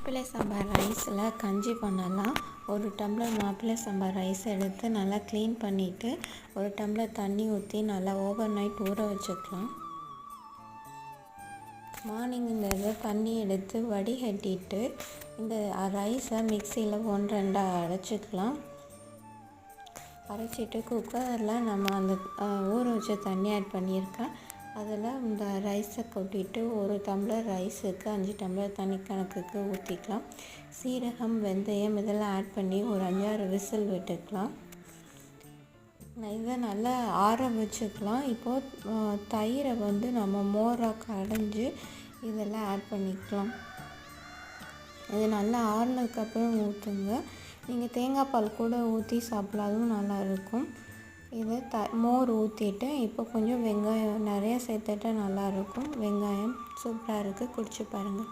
மாப்பிள்ளை சாம்பார் ரைஸில் கஞ்சி பண்ணலாம். ஒரு டம்ளர் மாப்பிள்ளை சாம்பார் ரைஸ் எடுத்து நல்லா க்ளீன் பண்ணிவிட்டு ஒரு டம்ளர் தண்ணி ஊற்றி நல்லா ஓவர் நைட் ஊற வச்சுக்கலாம். மார்னிங் இந்த தண்ணி எடுத்து வடிகட்டிட்டு இந்த ரைஸை மிக்சியில் 1-2 அரைச்சிக்கலாம். அரைச்சிட்டு குக்கரில் நம்ம அந்த ஊற வச்ச தண்ணி ஆட் பண்ணியிருக்கேன். அதில் இந்த ரைஸை கொட்டிட்டு ஒரு டம்ளர் ரைஸுக்கு 5 டம்ளர் தண்ணி கணக்குக்கு ஊற்றிக்கலாம். சீரகம், வெந்தயம் இதெல்லாம் ஆட் பண்ணி ஒரு 5-6 விசில் விட்டுக்கலாம். இதை நல்லா ஆற வச்சுக்கலாம். இப்போது தயிரை நம்ம மோராக கடைஞ்சி இதெல்லாம் ஆட் பண்ணிக்கலாம். இது நல்லா ஆறுனதுக்கப்புறம் ஊற்றுங்க. நீங்கள் தேங்காய் பால் கூட ஊற்றி சாப்பிடலாம், அதுவும் நல்லாயிருக்கும். இதை மோர் ஊற்றிட்டு இப்போ கொஞ்சம் வெங்காயம் நிறையா சேர்த்துட்டா நல்லாயிருக்கும். வெங்காயம் சூப்பராக இருக்குது, குடிச்சு பாருங்கள்.